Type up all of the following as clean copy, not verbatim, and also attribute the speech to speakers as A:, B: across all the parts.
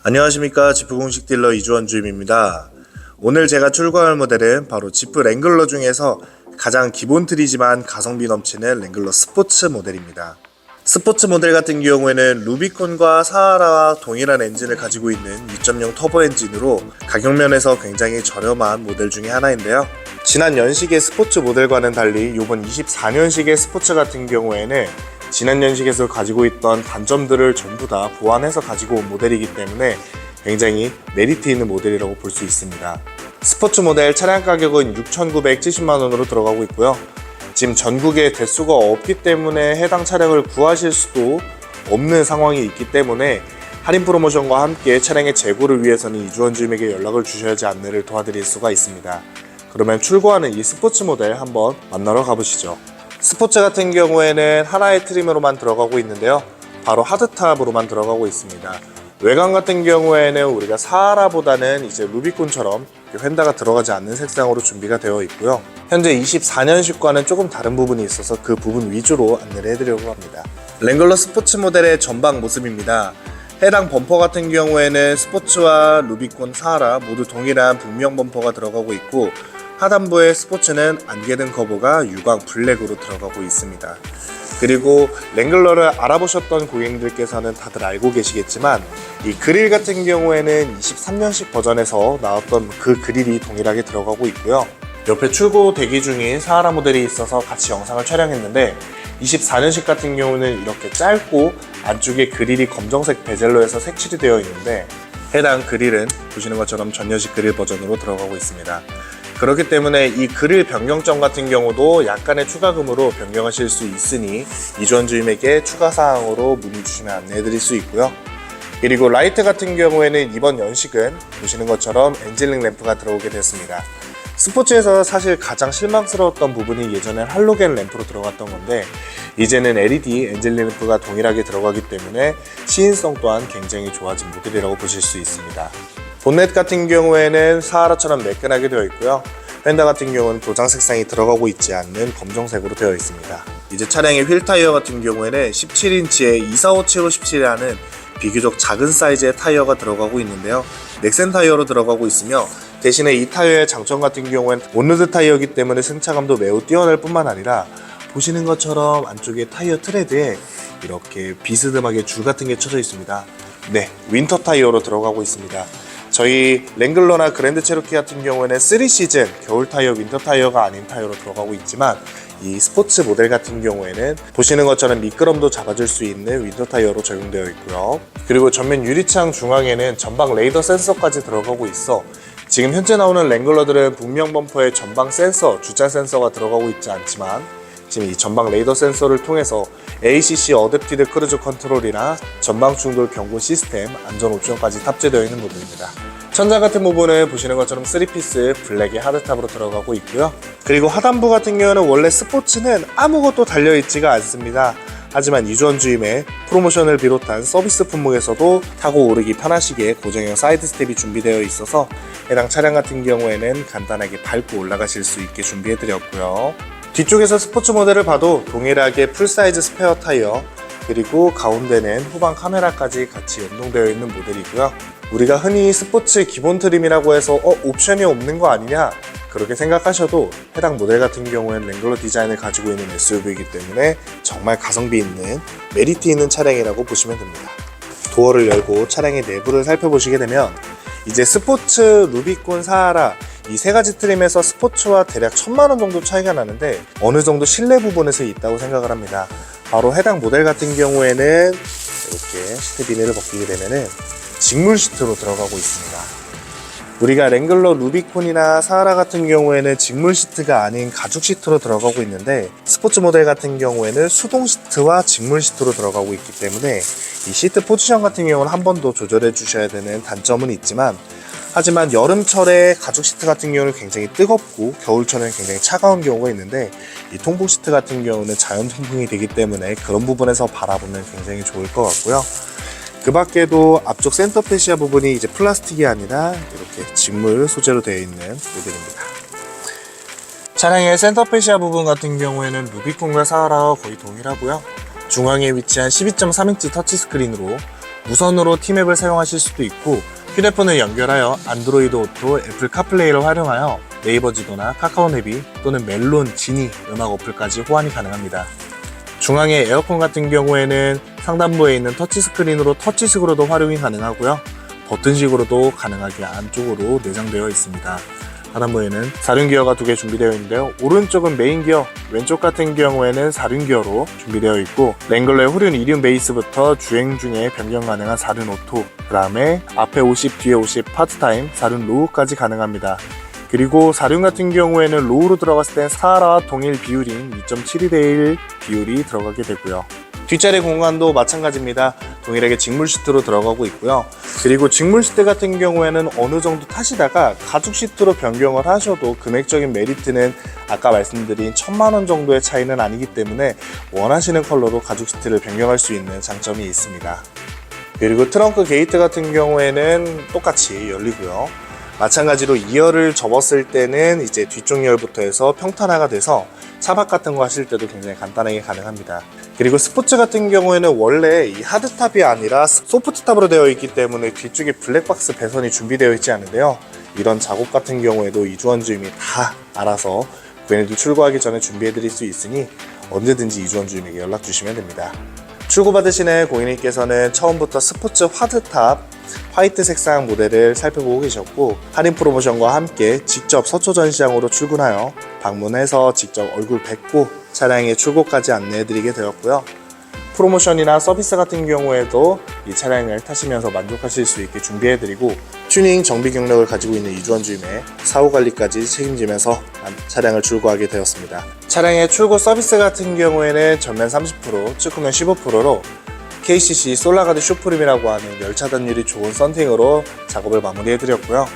A: 안녕하십니까, 지프 공식 딜러 이주원 주임입니다. 오늘 제가 출고할 모델은 바로 지프 랭글러 중에서 가장 기본 틀이지만 가성비 넘치는 랭글러 스포츠 모델입니다. 스포츠 모델 같은 경우에는 루비콘과 사하라와 동일한 엔진을 가지고 있는 2.0 터보 엔진으로 가격 면에서 굉장히 저렴한 모델 중에 하나인데요. 지난 연식의 스포츠 모델과는 달리 이번 24년식의 스포츠 같은 경우에는 지난 연식에서 가지고 있던 단점들을 전부 다 보완해서 가지고 온 모델이기 때문에 굉장히 메리트 있는 모델이라고 볼 수 있습니다. 스포츠 모델 차량 가격은 6,970만원으로 들어가고 있고요. 지금 전국에 대수가 없기 때문에 해당 차량을 구하실 수도 없는 상황이 있기 때문에 할인 프로모션과 함께 차량의 재고를 위해서는 이주원 주임에게 연락을 주셔야지 안내를 도와드릴 수가 있습니다. 그러면 출고하는 이 스포츠 모델 한번 만나러 가보시죠. 스포츠 같은 경우에는 하나의 트림으로만 들어가고 있는데요. 바로 하드탑으로만 들어가고 있습니다. 외관 같은 경우에는 우리가 사하라보다는 이제 루비콘처럼 휀다가 들어가지 않는 색상으로 준비가 되어 있고요. 현재 24년식과는 조금 다른 부분이 있어서 그 부분 위주로 안내를 해드리려고 합니다. 랭글러 스포츠 모델의 전방 모습입니다. 해당 범퍼 같은 경우에는 스포츠와 루비콘, 사하라 모두 동일한 북미형 범퍼가 들어가고 있고, 하단부의 스포츠는 안개등 커버가 유광 블랙으로 들어가고 있습니다. 그리고 랭글러를 알아보셨던 고객님들께서는 다들 알고 계시겠지만 이 그릴 같은 경우에는 23년식 버전에서 나왔던 그 그릴이 동일하게 들어가고 있고요. 옆에 출고 대기 중인 사하라 모델이 있어서 같이 영상을 촬영했는데 24년식 같은 경우는 이렇게 짧고 안쪽에 그릴이 검정색 베젤로 해서 색칠이 되어 있는데 해당 그릴은 보시는 것처럼 전년식 그릴 버전으로 들어가고 있습니다. 그렇기 때문에 이 그릴 변경점 같은 경우도 약간의 추가금으로 변경하실 수 있으니 이주원 주임에게 추가 사항으로 문의 주시면 안내해 드릴 수 있고요. 그리고 라이트 같은 경우에는 이번 연식은 보시는 것처럼 엔젤링 램프가 들어오게 됐습니다. 스포츠에서 사실 가장 실망스러웠던 부분이 예전엔 할로겐 램프로 들어갔던 건데 이제는 LED 엔젤링 램프가 동일하게 들어가기 때문에 시인성 또한 굉장히 좋아진 모델이라고 보실 수 있습니다. 본넷 같은 경우에는 사하라처럼 매끈하게 되어 있고요. 휀다 같은 경우는 도장 색상이 들어가고 있지 않는 검정색으로 되어 있습니다. 이제 차량의 휠 타이어 같은 경우에는 17인치의 2457517이라는 비교적 작은 사이즈의 타이어가 들어가고 있는데요. 넥센 타이어로 들어가고 있으며 대신에 이 타이어의 장점 같은 경우엔 온로드 타이어이기 때문에 승차감도 매우 뛰어날 뿐만 아니라 보시는 것처럼 안쪽에 타이어 트레드에 이렇게 비스듬하게 줄 같은 게 쳐져 있습니다. 네, 윈터 타이어로 들어가고 있습니다. 저희 랭글러나 그랜드 체로키 같은 경우에는 3시즌 겨울 타이어, 윈터 타이어가 아닌 타이어로 들어가고 있지만 이 스포츠 모델 같은 경우에는 보시는 것처럼 미끄럼도 잡아줄 수 있는 윈터 타이어로 적용되어 있고요. 그리고 전면 유리창 중앙에는 전방 레이더 센서까지 들어가고 있어 지금 현재 나오는 랭글러들은 북미형 범퍼에 전방 센서, 주차 센서가 들어가고 있지 않지만 지금 이 전방 레이더 센서를 통해서 ACC 어댑티드 크루즈 컨트롤이나 전방 충돌 경고 시스템, 안전 옵션까지 탑재되어 있는 부분입니다. 천장 같은 부분은 보시는 것처럼 3피스 블랙의 하드탑으로 들어가고 있고요. 그리고 하단부 같은 경우는 원래 스포츠는 아무것도 달려있지가 않습니다. 하지만 이주원 주임의 프로모션을 비롯한 서비스 품목에서도 타고 오르기 편하시게 고정형 사이드 스텝이 준비되어 있어서 해당 차량 같은 경우에는 간단하게 밟고 올라가실 수 있게 준비해드렸고요. 뒤쪽에서 스포츠 모델을 봐도 동일하게 풀사이즈 스페어 타이어 그리고 가운데는 후방 카메라까지 같이 연동되어 있는 모델이고요. 우리가 흔히 스포츠 기본 트림이라고 해서 옵션이 없는 거 아니냐? 그렇게 생각하셔도 해당 모델 같은 경우에는 랭글러 디자인을 가지고 있는 SUV이기 때문에 정말 가성비 있는 메리트 있는 차량이라고 보시면 됩니다. 도어를 열고 차량의 내부를 살펴보시게 되면 이제 스포츠, 루비콘, 사하라 이 세 가지 트림에서 스포츠와 대략 1000만원 정도 차이가 나는데 어느 정도 실내 부분에서 있다고 생각을 합니다. 바로 해당 모델 같은 경우에는 이렇게 시트 비닐을 벗기게 되면은 직물 시트로 들어가고 있습니다. 우리가 랭글러, 루비콘이나 사하라 같은 경우에는 직물 시트가 아닌 가죽 시트로 들어가고 있는데 스포츠 모델 같은 경우에는 수동 시트와 직물 시트로 들어가고 있기 때문에 이 시트 포지션 같은 경우는 한 번 더 조절해 주셔야 되는 단점은 있지만 하지만 여름철에 가죽 시트 같은 경우는 굉장히 뜨겁고 겨울철에는 굉장히 차가운 경우가 있는데 이 통풍 시트 같은 경우는 자연 통풍이 되기 때문에 그런 부분에서 바라보면 굉장히 좋을 것 같고요. 그 밖에도 앞쪽 센터 페시아 부분이 이제 플라스틱이 아니라 이렇게 직물 소재로 되어 있는 모델입니다. 차량의 센터 페시아 부분 같은 경우에는 루비콘과 사하라와 거의 동일하고요. 중앙에 위치한 12.3인치 터치스크린으로 무선으로 T맵을 사용하실 수도 있고 휴대폰을 연결하여 안드로이드 오토, 애플 카플레이를 활용하여 네이버 지도나 카카오 내비 또는 멜론, 지니 음악 어플까지 호환이 가능합니다. 중앙에 에어컨 같은 경우에는 상단부에 있는 터치스크린으로 터치식으로도 활용이 가능하고요. 버튼식으로도 가능하게 안쪽으로 내장되어 있습니다. 하단부에는 4륜기어가 2개 준비되어 있는데요. 오른쪽은 메인기어, 왼쪽 같은 경우에는 4륜기어로 준비되어 있고 랭글러의 후륜 2륜 베이스부터 주행 중에 변경 가능한 4륜 오토, 그 다음에 앞에 50, 뒤에 50 파트타임 4륜 로우까지 가능합니다. 그리고 4륜 같은 경우에는 로우로 들어갔을 때 사하라와 동일 비율인 2.72대1 비율이 들어가게 되고요. 뒷자리 공간도 마찬가지입니다. 동일하게 직물 시트로 들어가고 있고요. 그리고 직물 시트 같은 경우에는 어느 정도 타시다가 가죽 시트로 변경을 하셔도 금액적인 메리트는 아까 말씀드린 1000만원 정도의 차이는 아니기 때문에 원하시는 컬러로 가죽 시트를 변경할 수 있는 장점이 있습니다. 그리고 트렁크 게이트 같은 경우에는 똑같이 열리고요. 마찬가지로 2열을 접었을 때는 이제 뒤쪽 열부터 해서 평탄화가 돼서 차박 같은 거 하실 때도 굉장히 간단하게 가능합니다. 그리고 스포츠 같은 경우에는 원래 이 하드탑이 아니라 소프트탑으로 되어 있기 때문에 뒤쪽에 블랙박스 배선이 준비되어 있지 않은데요. 이런 작업 같은 경우에도 이주원 주임이 다 알아서 고객님들 출고하기 전에 준비해 드릴 수 있으니 언제든지 이주원 주임에게 연락 주시면 됩니다. 출고 받으시는 고객님께서는 처음부터 스포츠 하드탑 화이트 색상 모델을 살펴보고 계셨고 할인 프로모션과 함께 직접 서초 전시장으로 출근하여 방문해서 직접 얼굴 뵙고 차량의 출고까지 안내해드리게 되었고요. 프로모션이나 서비스 같은 경우에도 이 차량을 타시면서 만족하실 수 있게 준비해드리고 튜닝 정비 경력을 가지고 있는 이주원 주임의 사후관리까지 책임지면서 차량을 출고하게 되었습니다. 차량의 출고 서비스 같은 경우에는 전면 30%, 측후면 15%로 KCC 솔라가드 슈프림이라고 하는 열차단율이 좋은 썬팅으로 작업을 마무리해드렸고요.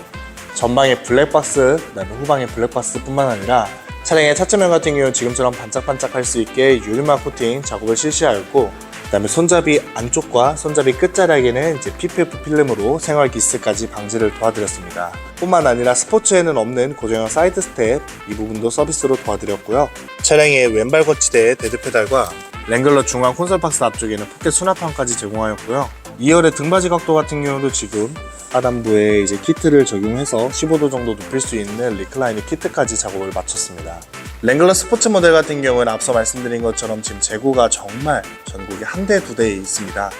A: 전방에 블랙박스, 그다음에 후방에 블랙박스 뿐만 아니라 차량의 차체면 같은 경우는 지금처럼 반짝반짝할 수 있게 유리막 코팅 작업을 실시하였고 그다음에 손잡이 안쪽과 손잡이 끝자락에는 이제 PPF 필름으로 생활 기스까지 방지를 도와드렸습니다. 뿐만 아니라 스포츠에는 없는 고정형 사이드 스텝 이 부분도 서비스로 도와드렸고요. 차량의 왼발 거치대 데드페달과 랭글러 중앙 콘솔 박스 앞쪽에는 포켓 수납판까지 제공하였고요. 2열의 등받이 각도 같은 경우도 지금 하단부에 이제 키트를 적용해서 15도 정도 높일 수 있는 리클라이닝 키트까지 작업을 마쳤습니다. 랭글러 스포츠 모델 같은 경우는 앞서 말씀드린 것처럼 지금 재고가 정말 전국에 한 대, 두 대 있습니다.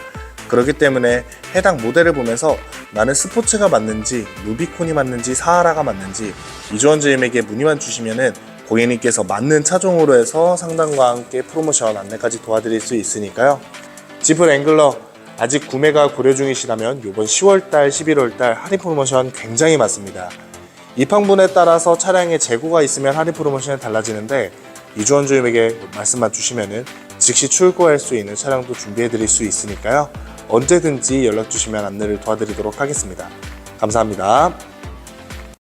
A: 그렇기 때문에 해당 모델을 보면서 나는 스포츠가 맞는지, 루비콘이 맞는지, 사하라가 맞는지 이주원 주임에게 문의만 주시면은 고객님께서 맞는 차종으로 해서 상담과 함께 프로모션 안내까지 도와드릴 수 있으니까요. 지프 랭글러 아직 구매가 고려 중이시라면 이번 10월달, 11월달 할인 프로모션 굉장히 많습니다. 입항분에 따라서 차량의 재고가 있으면 할인 프로모션이 달라지는데 이주원 주임에게 말씀만 주시면은 즉시 출고할 수 있는 차량도 준비해 드릴 수 있으니까요. 언제든지 연락 주시면 안내를 도와드리도록 하겠습니다. 감사합니다.